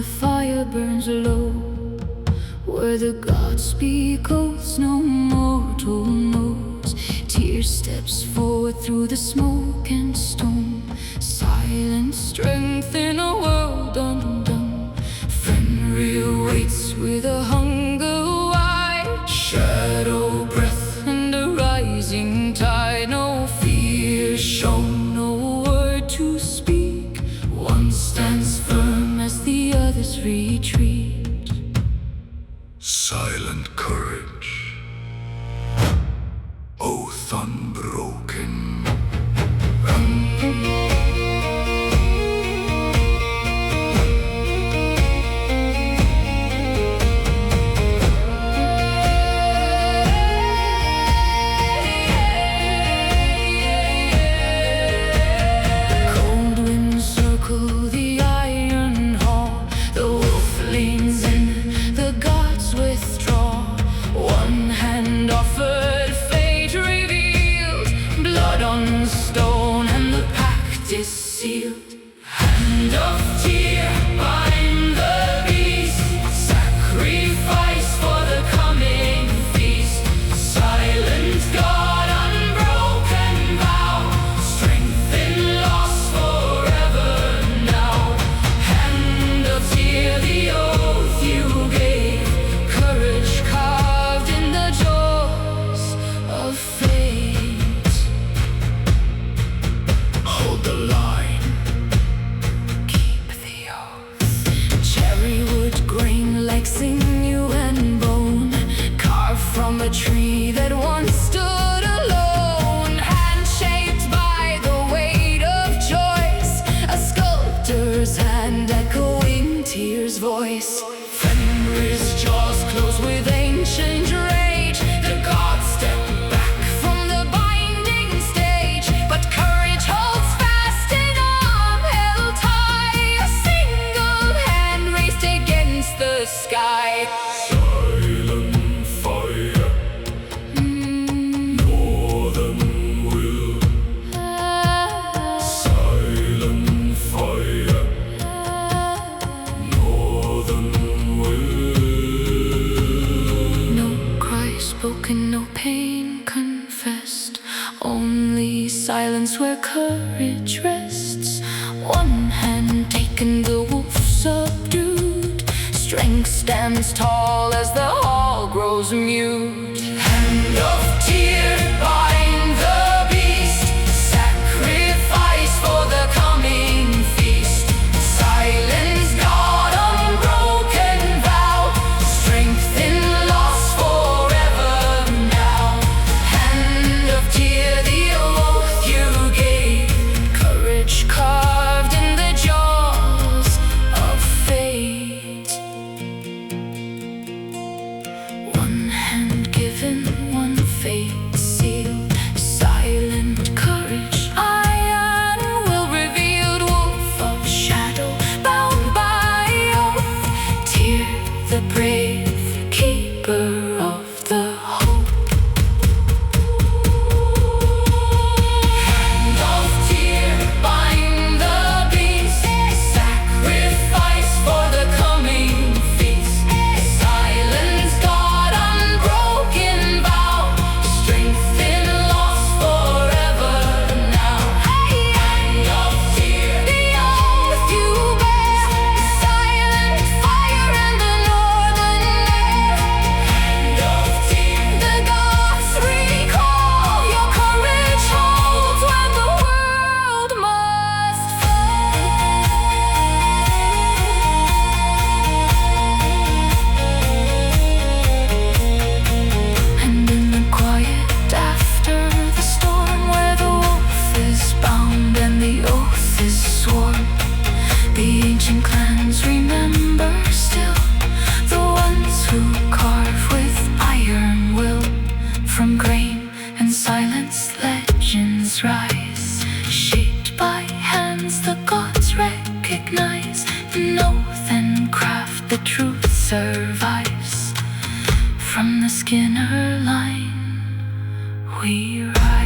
the fire burns low. Where the gods speak oaths no mortal knows. Tyr steps forward through the smoke and stone. Silent strength in a world undone. Fenrir waits with a hunger wide. Shadow breath and a rising tide. No fear shown, no word to speak. One stands firm as the others retreat. Silent courage, oath unbroken. Cold winds circle the iron hall. The wolf leans in, the gods withdraw. One hand offered, fate revealed. Blood on stone and the pact is sealed. Hand of Týr, bind the beast. Sacrifice for the coming feast. Silent God, unbroken vow. Strength in loss forever now. Hand of Týr, the oath you gave. Courage carved in the jaws of fate. Hold the line. Keep the oath. Cherry wood grain like sinew and bone. Carved from a tree that once stood alone. Hand shaped by the weight of choice. A sculptor's hand echoing Tyr's voice. Fenrir's jaws close with ancient rage. The gods step back from the binding stage. But courage holds fast in arm held high. A single hand raised against the sky. Silent fire, northern will. Silent fire, northern will. No cry spoken, no pain confessed. Only silence where courage rests. One hand taken, the wolf subdued. Strength stands tall as the hall grows mute. Hand of Týr, bind the beast. Sacrifice for the coming feast. Silence God, unbroken vow. Strength in loss forever now. Hand of Týr, the oath you gave. Courage carved in the jaws of fate. One hand given, one fate sealed. Silent courage, iron will revealed. Wolf of shadow, bound by oath. Týr, the brave, keeper of the hope. Hand of Týr, bind the beast. Sacrifice for the coming feast. Silence God, unbroken vow. Strength in loss forever now. Hand of Týr, the oath you bear. Silent fire and the northern air. Hand of Týr, the gods recall. Your courage holds when the world must fall. And in the quiet after the storm, where the wolf is bound and the oath is sworn, the ancient clans remember still. The ones who carve with iron will. From grain and silence legends rise. Shaped by hands the gods recognize. In oath and craft the truth survives. From the Skinner line we rise.